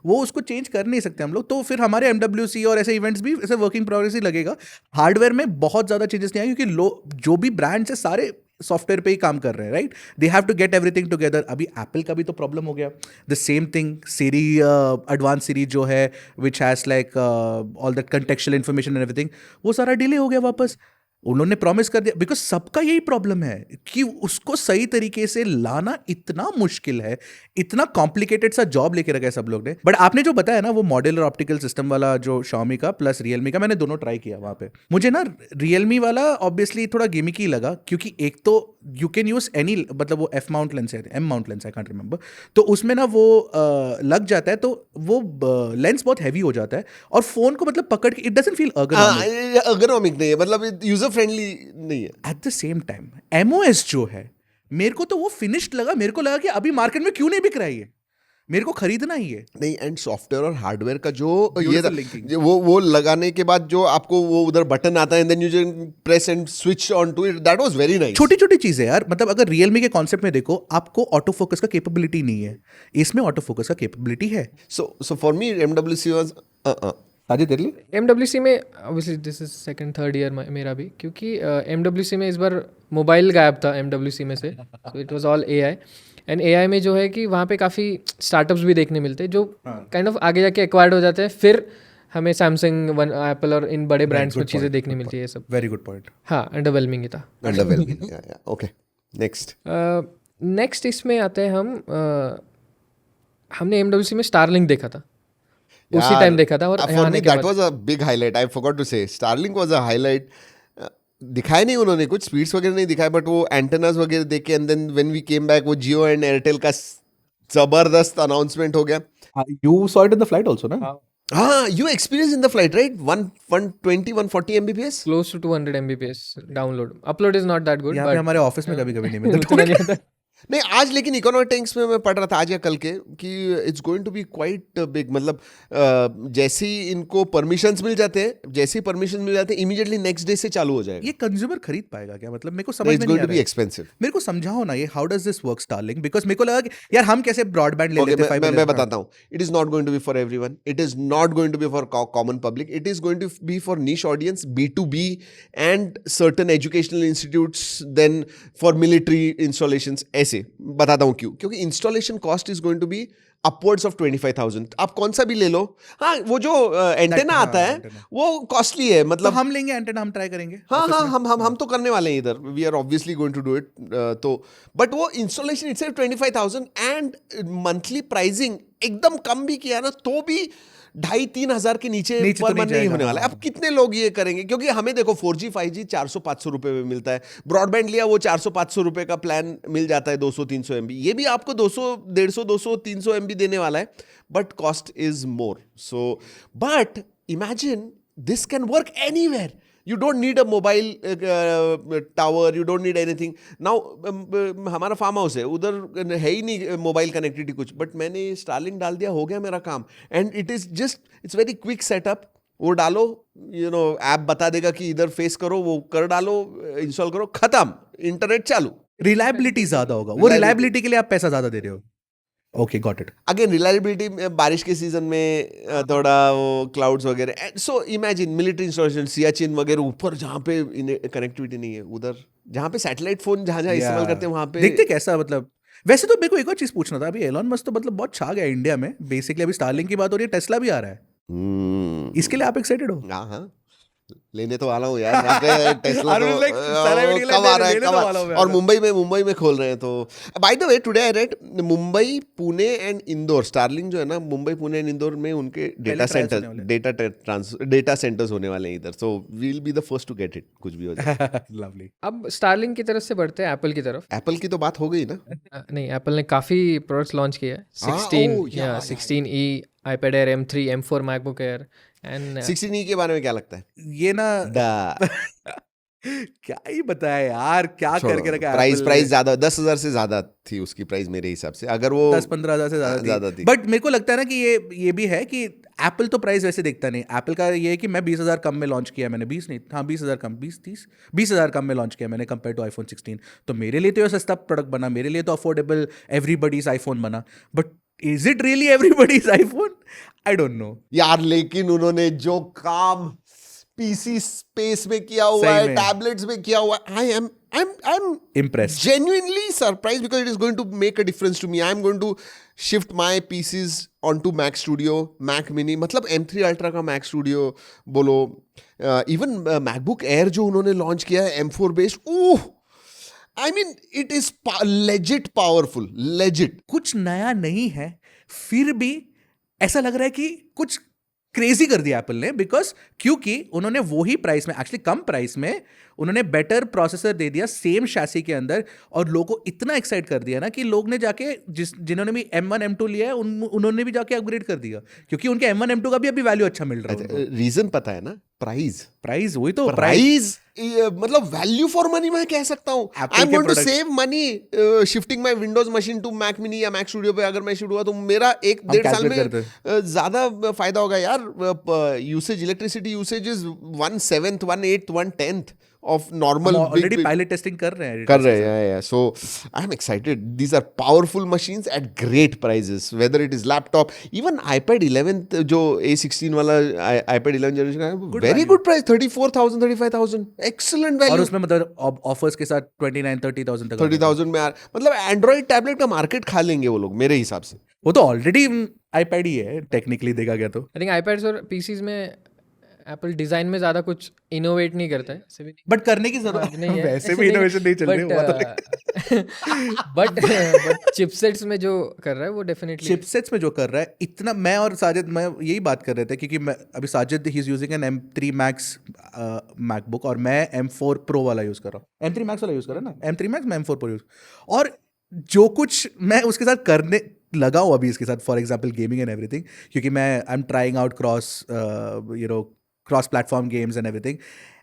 वो उसको चेंज कर नहीं सकते हम लोग, तो फिर हमारे MWC और ऐसे इवेंट्स भी ऐसे वर्क इन प्रोग्रेस ही लगेगा। हार्डवेयर में बहुत ज़्यादा चेंजेस नहीं आए, क्योंकि जो भी ब्रांड्स है सारे सॉफ्टवेयर पे ही काम कर रहे हैं, right? They have to get everything together. अभी एप्पल का भी तो प्रॉब्लम हो गया, the same thing. Siri advance Siri जो है, which has like all that contextual information and everything, वो सारा डिले हो गया वापस। उन्होंने प्रॉमिस कर दिया, बिकॉज सबका यही प्रॉब्लम है कि उसको सही तरीके से लाना इतना मुश्किल है, इतना कॉम्प्लिकेटेड सा जॉब लेके रखा है सब लोग ने। बट आपने जो बताया ना वो मॉड्यूलर ऑप्टिकल सिस्टम वाला, जो Xiaomi का प्लस रियलमी का, मैंने दोनों ट्राई किया वहाँ पे। मुझे ना रियलमी वाला ऑब्वियसली थोड़ा गिमिकी लगा, क्योंकि एक तो यू कैन यूज एनी, मतलब वो F माउंट लेंस है, M mount lens, I can't remember, तो उसमें ना वो लग जाता है, तो वो लेंस बहुत हैवी हो जाता है, और फोन को मतलब पकड़ के इट डजंट फील ergonomic नहीं है, मतलब यूजर फ्रेंडली नहीं है। At the same time MOS जो है, मेरे को तो वो फिनिश्ड लगा, मेरे को लगा कि अभी मार्केट में क्यों नहीं बिक रहा है, मेरे को खरीदना ही है। नहीं, एंड सॉफ्टवेयर और हार्डवेयर का जो ये linking. वो लगाने के बाद जो आपको वो उधर बटन आता है, and then you can press and switch on to it, that was very nice. छोटी छोटी चीजें यार, मतलब अगर रियलमी के कॉन्सेप्ट में देखो, आपको ऑटो फोकस का कैपेबिलिटी नहीं है, इसमें ऑटो फोकस का कैपेबिलिटी है। So for me MWC was आगे देख ली। MWC में obviously this is second third year मेरा भी, क्योंकि MWC में इस बार मोबाइल गायब था MWC में से, तो it was all AI। And AI में जो है कि वहाँ पे काफ़ी स्टार्टअप्स भी देखने मिलते हैं जो काइंड ऑफ आगे जाके एक्वायर्ड हो जाते हैं, फिर हमें सैमसंग, एप्पल और इन बड़े ब्रांड्स में चीज़ें देखने मिलती है, ये सब। Very good point. हाँ, अंडरवेलमिंग ही था। Underwhelming, okay. नेक्स्ट इसमें आते हैं हम, हमने MWC में स्टारलिंक देखा था, उसी टाइम देखा था, और for me that was a big highlight. I forgot to say Starlink was a highlight. दिखाए नहीं उन्होंने, कुछ स्पीड्स वगैरह नहीं दिखाए, बट वो एंटेनास वगैरह देखे, and then when we came back, वो जियो एंड एयरटेल का जबरदस्त अनाउंसमेंट हो गया। You saw it in the flight also ना? हाँ, you experienced in the flight, right? 120-140 Mbps? Close to 200 Mbps download. Upload is not that good. यहाँ पे हमारे ऑफिस में कभी-कभी नहीं मिलता। नहीं, आज लेकिन इकोनॉमिक्स में मैं पढ़ रहा था आज या कल के, कि it's going to be quite big. मतलब जैसे ही इनको परमिशंस मिल जाते हैं, जैसे ही परमिशन मिल जाते हैं, इमीडिएटली नेक्स्ट डे से चालू हो जाएगा। ये कंज्यूमर खरीद पाएगा क्या? मतलब मेरे को समझ में नहीं आ रहा है। It's going to be expensive. मेरे को समझाओ ना ये, how does this work Starlink? Because मेरे को लगा कि यार हम कैसे ब्रॉडबैंड ले लेते हैं। मैं बताता हूँ। It is not going to be for everyone, it is not going to be for common public, it is going to be for niche audience, B2B and certain educational institutes, then for military installations. ऐसे बताता हूँ क्यों, क्योंकि installation cost is going to be upwards of 25,000। आप कौन सा भी ले लो। हाँ, वो जो एंटेना आता है वो कॉस्टली है, मतलब हम लेंगे एंटेना, हम ट्राई करेंगे। हाँ, हम तो करने वाले हैं इधर, we are obviously going to do it. तो बट वो installation itself 25,000, and monthly pricing एकदम कम भी किया ना तो भी 2,500-3 हजार के नीचे नीचे तो पर नहीं मंथ नहीं जाएगा, होने वाला है। अब कितने लोग ये करेंगे, क्योंकि हमें देखो 4G 5G 400-500 रुपए में मिलता है, ब्रॉडबैंड लिया वो 400-500 रुपए का प्लान मिल जाता है, 200-300 MB, ये भी आपको 200-150-200-300 MB देने वाला है, but cost is more. So but imagine this can work anywhere, you don't need a mobile tower, you don't need anything now। हमारा फार्म हाउस है उधर, है ही नहीं मोबाइल कनेक्टिविटी कुछ, बट मैंने स्टारलिंक डाल दिया, हो गया मेरा काम, and it is just, it's very quick setup. वो डालो, ऐप बता देगा कि इधर फेस करो, वो कर डालो, इंस्टॉल करो, खत्म, इंटरनेट चालू। रिलायबिलिटी ज्यादा होगा, वो रिलायबिलिटी के लिए आप पैसा ज्यादा दे रहे हो। Okay, got it. Again reliability, बारिश के सीजन में थोड़ा वो क्लाउड्स वगैरह, so imagine military installation, Siachen वगैरह ऊपर जहाँ पे कनेक्टिविटी नहीं है, उधर जहाँ पे सैटेलाइट फोन जहाँ इस्तेमाल करते हैं वहाँ पे देखते कैसा, मतलब वैसे तो मेरे को एक और चीज पूछना था, अभी एलॉन मस्क तो मतलब बहुत छा गया इंडिया में, बेसिकली अभी स्टारलिंक की बात हो रही है, टेस्ला भी आ रहा है, इसके लिए आप एक्साइटेड हो? हाँ, लेने तो वाला हूँ यार, यहाँ पे टेस्ला तो like, कब आ रहा है, लेने कब तो वाला हूँ यार। और मुंबई में खोल रहे हैं। तो by the way today I read Mumbai, Pune and Indore, Starlink जो है ना, मुंबई, पुणे एंड इंदौर में उनके डेटा सेंटर्स होने वाले हैं इधर, so we will be the first to get it, कुछ भी हो जाए। लवली। अब स्टारलिंक की तरफ से बढ़ते हैं एप्पल की तरफ। एप्पल की तो बात हो गई ना। नहीं, एप्पल ने काफ़ी प्रोडक्ट्स लॉन्च किए हैं, 16E, iPad Air, M3, M4 MacBook Air and 16E के बारे में क्या लगता है? ये ना क्या ही बताया यार, क्या करके रखा है प्राइस ज्यादा, 10,000 से ज्यादा थी उसकी प्राइस मेरे हिसाब से, अगर वो 10-15 हज़ार से ज्यादा थी। बट मेरे को लगता है ना कि ये भी है कि एप्पल तो प्राइस वैसे देखता नहीं, एप्पल का ये है कि मैं 20,000 कम में लॉन्च किया मैंने, 20 नहीं, हाँ 20,000 कम, 20,000 कम में लॉन्च किया मैंने कंपेयर टू iPhone 16, तो मेरे लिए तो ये सस्ता प्रोडक्ट बना, मेरे लिए तो अफोर्डेबल एवरीबडीज आईफोन बना, but is it really everybody's iPhone? I don't know यार, लेकिन उन्होंने जो काम पीसी स्पेस में किया हुआ है, टैबलेट्स में किया हुआ है, I am impressed, genuinely surprised, because it is going to make a difference to me. I am going to shift my PCs onto Mac Studio, Mac Mini, मतलब M3 Ultra का Mac Studio बोलो, even MacBook Air जो उन्होंने लॉन्च किया है M4 based, I mean it is legit powerful, legit। कुछ नया नहीं है, फिर भी ऐसा लग रहा है कि कुछ क्रेजी कर दिया एप्पल ने, बिकॉज क्योंकि उन्होंने वही प्राइस में, एक्चुअली कम प्राइस में उन्होंने बेटर प्रोसेसर दे दिया सेम शैसी के अंदर, और लोगों को इतना एक्साइट कर दिया ना कि लोग ने जाके जिन्होंने भी M1 M2 लिया है उन्होंने भी जाके अपग्रेड कर दिया, क्योंकि उनके M1 M2 का भी अभी वैल्यू अच्छा मिल रहा है। रीजन पता है ना? प्राइस वही तो, प्राइस मतलब वैल्यू फॉर मनी मैं कह सकता हूँ। I am going to save money shifting my Windows machine to Mac mini या मैक स्टूडियो पे, अगर मैं शिफ्ट हुआ तो मेरा 1-1.5 साल में ज्यादा फायदा होगा यार। Usage, electricity usage is 1/7, 1/8, 1/10 of normal। Already pilot testing कर रहे हैं, so I am excited। These are powerful machines at great prices, whether it is laptop, even iPad 11 जो A16 वाला iPad 11 जनरेशन का है, very good price, 34,000, 35,000, excellent value। और उसमें मतलब ऑफर्स के साथ 29-30,000 तक, 30,000 में मतलब एंड्रॉइड टैबलेट का मार्केट खा लेंगे वो लोग मेरे हिसाब से। वो तो ऑलरेडी iPad ही है टेक्निकली देखा गया तो। आई थिंक iPads और PCs में एप्पल डिजाइन में ज्यादा कुछ इनोवेट नहीं करता है, बट करने की जरूरत नहीं है, वैसे भी इनोवेशन नहीं चल रही, बट चिपसेट्स में जो कर रहा है वो डेफिनेटली, चिपसेट्स में जो कर रहा है इतना, मैं और साजिद मैं यही बात कर रहे थे, क्योंकि मैं अभी साजिद ही is using an M3 Max MacBook और मैं M4 Pro वाला यूज कर रहा हूँ, M3 Max वाला यूज कर रहा है ना, M3 Max मैं M4 Pro यूज, और जो कुछ मैं उसके साथ करने लगा हूँ अभी इसके साथ, for example gaming and everything, क्योंकि मैं I am trying out cross platform games and everything,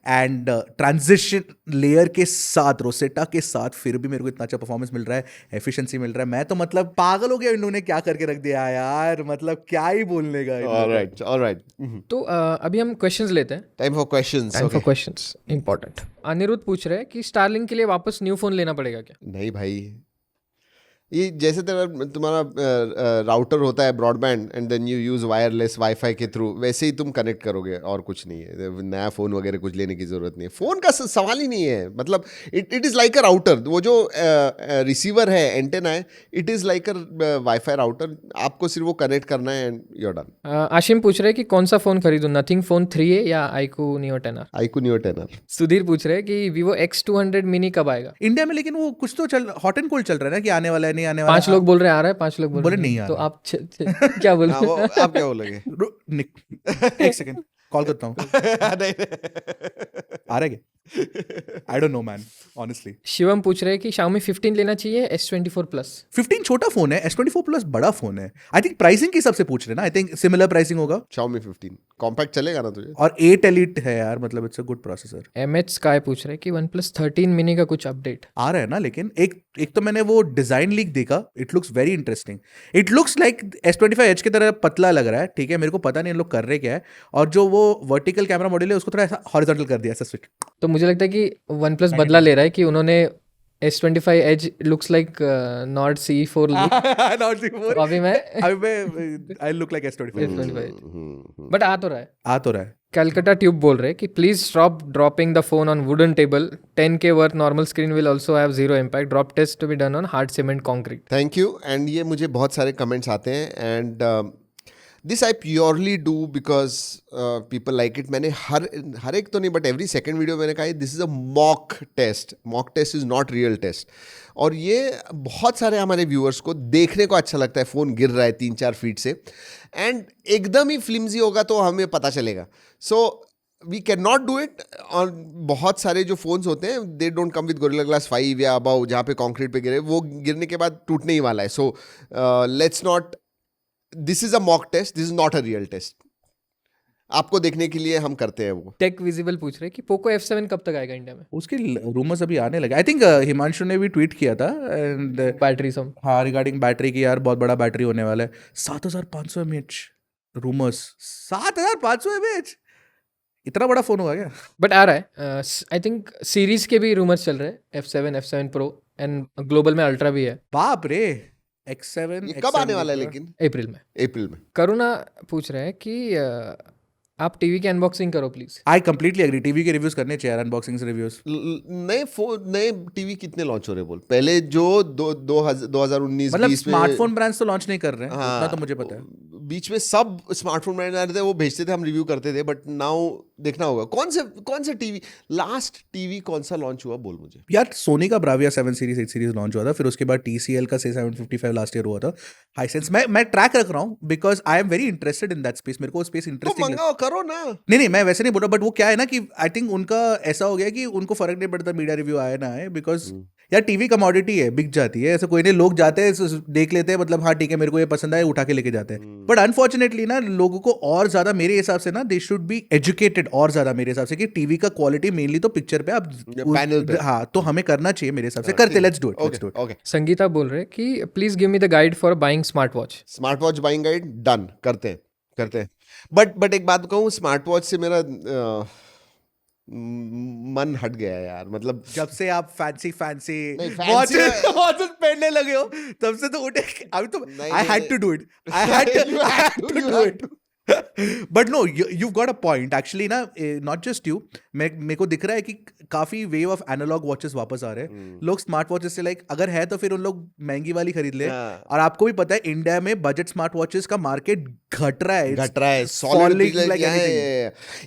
and transition layer के साथ, रोसेटा के साथ, फिर भी मेरे को इतना अच्छा परफॉर्मेंस मिल रहा है, एफिशिएंसी मिल रहा है, मैं तो मतलब पागल हो गया इन्होंने क्या करके रख दिया यार, मतलब क्या ही बोलने का। ऑलराइट। तो अभी हम क्वेश्चंस लेते हैं। Time for questions important. Anirudh पूछ रहे हैं कि स्टारलिंक के लिए वापस न्यू फोन लेना पड़ेगा क्या? नहीं भाई, ये जैसे तुम्हारा राउटर होता है broadband and then you use wireless wifi के थ्रू, वैसे ही तुम कनेक्ट करोगे, और कुछ नहीं है। नया फ़ोन वगैरह कुछ लेने की ज़रूरत नहीं है, फ़ोन का सवाल ही नहीं है। मतलब it is like a router, वो जो रिसीवर है, एंटेना है, it is like a wifi router, आपको सिर्फ वो कनेक्ट करना है and you are done. Ashim पूछ रहे हैं कि कौन सा फ़ोन खरीदूं, नथिंग फ़ोन 3A या iQOO Neo 10R? iQOO Neo 10R। Sudhir पूछ रहे हैं कि Vivo X200 मिनी कब आएगा इंडिया में? लेकिन वो कुछ तो हॉट एंड कोल्ड चल रहा है ना कि आने वाला है, नहीं नहीं आने वाला 5 लोग बोल रहे हैं आ रहा है, 5 लोग बोल बोले रहे नहीं हैं आ तो रहा। आप क्या बोल हाँ, वो आप क्या बोलोगे? एक सेकंड कॉल करता हूँ। आ रहा है क्या? I don't know man honestly. Shivam पूछ रहे हैं कि Xiaomi 15 लेना चाहिए S24 प्लस। 15 छोटा फोन है, S24 प्लस बड़ा फोन है। आई थिंक प्राइसिंग के हिसाब से पूछ रहे हैं ना, आई थिंक सिमिलर प्राइसिंग होगा। Xiaomi 15 कॉम्पैक्ट चलेगा ना तुझे? और 8 एलिट है यार, मतलब it's a good processor. MH sky पूछ रहे हैं कि OnePlus 13 मिनी का कुछ अपडेट। आ रहा है ना, लेकिन एक तो मैंने वो डिजाइन लीक देखा, it looks very interesting. It looks like S25 Edge की तरह पतला लग रहा है, ठीक है, मेरे को पता नहीं इन लोग कर रहे क्या है। और जो वो वर्टिकल कैमरा मॉड्यूल है उसको थोड़ा ऐसा हॉरिजॉन्टल कर दिया, ऐसा स्विच। तो मुझे लगता है कि OnePlus बदला ले रहा है कि उन्होंने S25 Edge looks like Nord CE4 look. Not तो अभी मैं I look like S25। S25 but आ तो रहा है। आ तो रहा है। कैलकाटा ट्यूब बोल रहे हैं कि please stop dropping the phone on wooden table, 10K worth normal screen will also have zero impact, drop test to be done on hard cement concrete. Thank you. And ये मुझे बहुत सारे कमेंट्स आते हैं and this I purely do because people like it. मैंने हर एक तो नहीं बट एवरी सेकेंड वीडियो मैंने कहा this is a mock test is not real test. और ये बहुत सारे हमारे व्यूअर्स को देखने को अच्छा लगता है, फ़ोन गिर रहा है 3-4 फीट से एंड एकदम ही फ्लिम्जी होगा तो हमें पता चलेगा। So we can not do it. और बहुत सारे जो फ़ोन्स होते हैं they don't come with gorilla glass 5 या अबाउ, जहाँ पे कॉन्क्रीट पे गिरे वो गिरने के बाद टूटने ही वाला है। So let's not, this is a mock test, this is not a real test. आपको देखने के लिए हम करते हैं वो। टेक विजिबल पूछ रहे हैं कि पोको F7 कब तक आएगा इंडिया में। उसके रूमर्स अभी आने लगे। आई थिंक हिमांशु ने भी ट्वीट किया था एंड बैटरी सम हाँ रिगार्डिंग बैटरी की, यार बहुत बड़ा बैटरी होने वाला है। 7500 mAh रूमर्स। 7500 mAh इतना बड़ा फोन होगा क्या? बट आ रहा है। आई थिंक सीरीज के भी रूमर्स चल रहे हैं, F7 Pro एंड ग्लोबल में अल्ट्रा भी है बाप रे। X7 ये कब आने वाला है लेकिन? अप्रैल में। अप्रैल में। करुणा पूछ रहे हैं कि आप टीवी की अनबॉक्सिंग करो please. I completely agree, TV के रिव्यूज करने चाहिए, अनबॉक्सिंग रिव्यूज। नए टीवी कितने लॉन्च हो रहे बोल? पहले जो 2019 मतलब 20 में स्मार्टफोन ब्रांड्स तो लॉन्च नहीं कर रहे हैं, उतना तो मुझे पता है। बीच में सब स्मार्टफोन ब्रांड आ रहे थे, वो भेजते थे, हम रिव्यू करते थे। बट नाउ देखना होगा कौन से टीवी, लास्ट टीवी कौन सा लॉन्च हुआ बोल मुझे। यार सोनी का ब्राविया 7 सीरीज 8 सीरीज लॉन्च हुआ था, फिर उसके बाद TCL का 755 लास्ट ईयर हुआ था। हाइसेंस मैं ट्रैक रख रहा हूँ because I am very interested in that space. मेरे को स्पेस तो इंटरेस्टिंग मंगाओ करो ना। नहीं मैं वैसे नहीं बोल रहा, बट वो क्या है ना कि आई थिंक उनका ऐसा हो गया कि उनको फर्क नहीं पड़ता मीडिया रिव्यू आए ना आए, बिकॉज यार टीवी कमोडिटी है, बिक जाती है। ऐसा कोई नहीं, लोग जाते हैं देख लेते हैं, मतलब हाँ ठीक है मेरे को ये पसंद आया, उठा के लेके जाते हैं। बट अनफॉर्चुनेटली ना लोगों को और ज्यादा मेरे हिसाब से ना दे शुड बी एजुकेटेड और ज्यादा मेरे हिसाब से कि टीवी का क्वालिटी मेनली तो पिक्चर पे आप पैनल पे। हाँ तो हमें करना चाहिए मेरे हिसाब से, करते let's do it. Okay. Sangeeta बोल रहे हैं कि please give me the guide for buying smart watch. Smart watch buying guide done, करते हैं। बट एक बात कहूँ, स्मार्ट वॉच से मेरा मन हट गया यार। मतलब जब से आप फैंसी नहीं, वॉचेस पहनने लगे हो तब से तो उठे अभी तो I had to do it, I had to do it. But no you got a point actually ना, नॉट जस्ट यू, मेरे को दिख रहा है कि काफी वेव ऑफ एनालॉग वॉचेस वापस आ रहे हैं। लोग स्मार्ट वॉचेस से लाइक अगर है तो फिर उन लोग महंगी वाली खरीद ले। और आपको भी पता है इंडिया में बजट स्मार्ट वॉचेस का मार्केट घट रहा है सॉलिड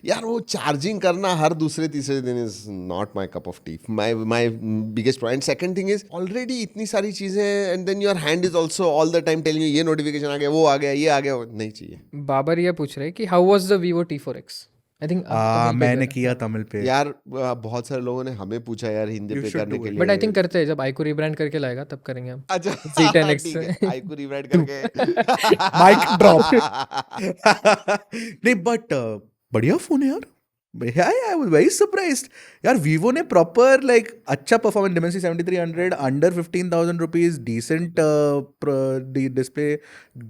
यार। वो चार्जिंग करना हर दूसरे तीसरे दिन is not my cup of tea. My biggest point. Second thing is already इतनी सारी चीजें and then your hand is also all the time telling you ये नोटिफिकेशन आ गया, वो आ गया, ये आ गया। नहीं चाहिए। बाबर ये पूछ रहे हैं कि how was the Vivo T4X। I think मैंने किया तमिल पे यार। बहुत सारे लोगों ने हमें पूछा यार हिंदी पे करने के लिए, बट आई थिंक करते हैं जब आईको रिब्रांड करके लाएगा तब करेंगे हम। अच्छा Z10X ठीक है, आईको रिब्रांड करके माइक ड्रॉप। नहीं बट बढ़िया फोन है यार। आई वाज वेरी सरप्राइज्ड यार। वीवो ने प्रॉपर लाइक अच्छा performance, Dimensity 7300 under 15,000 rupees, decent display,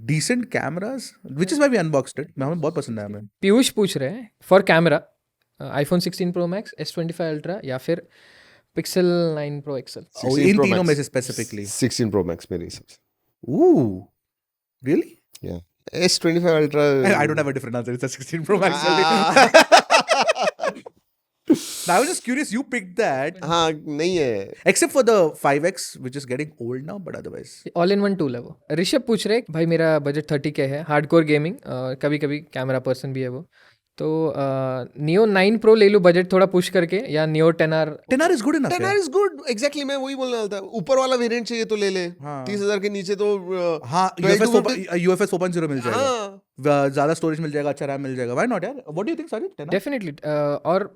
decent cameras, which is why we unboxed it. हमें बहुत पसंद आया। हमें पीयूष पूछ रहे हैं for camera iPhone 16 Pro Max, S25 Ultra या फिर Pixel 9 Pro XL। इन तीनों में से स्पेसिफिकली 16 Pro Max मेरे हिसाब से। Oh really? Yeah. S25 Ultra I don't have a different answer. It's a 16 Pro Max. I was just curious. You picked that. हाँ नहीं है। Except for the 5X, which is getting old now, but otherwise. All in one tool है वो। ऋषभ पूछ रहे हैं भाई मेरा बजट 30K है, हार्डकोर गेमिंग, कभी कभी कैमरा पर्सन भी है वो, तो नियो 9 प्रो ले लूँ बजट थोड़ा पुश करके, या neo 10R? 10R is good enough. 10R is good, exactly, मैं वही बोलने वाला था। ऊपर वाला वेरिएंट चाहिए तो ले ले, 30,000 के नीचे तो हाँ, UFS 4.0 मिल जाएगा, हाँ, ज्यादा स्टोरेज मिल जाएगा, अच्छा रैम मिल जाएगा। व्हाई नॉट यार, what do you think Sajid? Definitely. और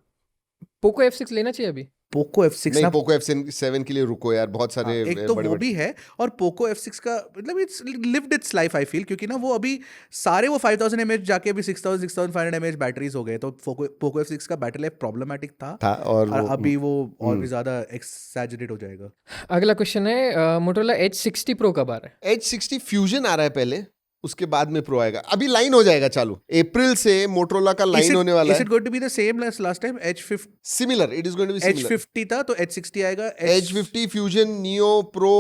पोको F6 लेना चाहिए अभी? पोको F6 नहीं, ना, पोको F7 के लिए रुको यार, बहुत सारे एक तो वो भी है, और पोको F6 का मतलब it's lived it's life I feel, क्योंकि ना वो अभी सारे वो 5000 mAh जाके अभी 6500 mAh बैटरीज हो गए, तो पोको F6 का बैटरी लाइफ प्रॉब्लमेटिक था और अभी वो और भी ज्यादा एक्सैजरेट हो जाएगा। अगला क्वेश्चन है, मोटोरोला H60 Pro कब आ रहा है? H60 फ्यूजन आ रहा है पहले, उसके बाद में प्रो आएगा। अभी लाइन हो जाएगा चालू, अप्रैल से मोटरोला का लाइन होने वाला है। Is it going to be the same as last time? H50 similar, it is going to be similar. H50 था तो H60 आएगा, H50 fusion neo pro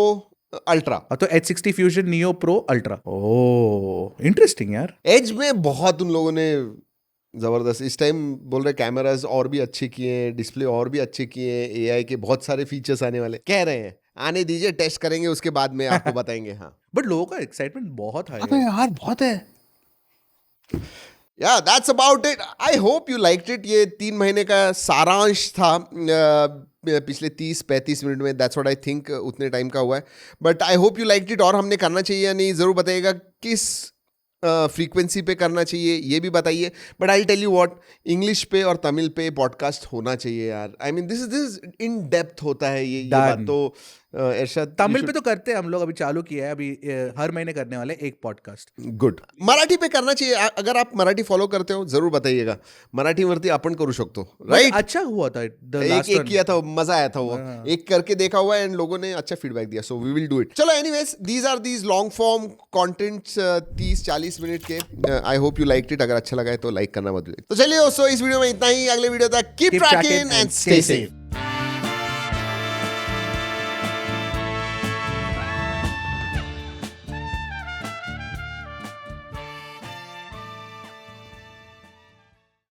ultra, तो H60 fusion neo pro ultra. Oh interesting यार। एज में बहुत उन लोगों ने जबरदस्त इस टाइम बोल रहे कैमरास और भी अच्छे किए हैं, डिस्प्ले और भी अच्छे किए हैं, एआई के बहुत सारे फीचर्स आने वाले, कह रहे हैं आने दीजिए, टेस्ट करेंगे उसके बाद में आपको बताएंगे। हाँ, बट लोगों का एक्साइटमेंट बहुत हाई अबे यार बहुत है। या that's about it, I hope you liked it. ये 3 महीने का सारांश था पिछले 30-35 मिनट में, दैट्स व्हाट आई थिंक उतने टाइम का हुआ है। But I hope you liked it, और हमने करना चाहिए या नहीं ज़रूर बताइएगा, किस फ्रीक्वेंसी पे करना चाहिए ये भी बताइए। But I tell you what, English पे और तमिल पे पॉडकास्ट होना चाहिए यार। I mean this is in depth होता है ये बात। तो इरशाद, तमिल पे तो करते हैं हम लोग, अभी चालू किया है, अभी हर महीने करने वाले एक पॉडकास्ट। गुड। मराठी पे करना चाहिए, अगर आप मराठी फॉलो करते हो जरूर बताइएगा। मराठीवरती आपण करू शकतो, राइट? अच्छा हुआ था एक किया था, मजा आया था वो, एक करके देखा हुआ है एंड लोगों ने अच्छा फीडबैक दिया, so we will do it. चलो anyways, these are these long form contents 30-40 minute के। I hope you liked it, अगर अच्छा लगा है तो लाइक करना मत भूलिए। तो चलिए दोस्तों, इस वीडियो में इतना ही, अगले वीडियो तक keep trekking and stay safe.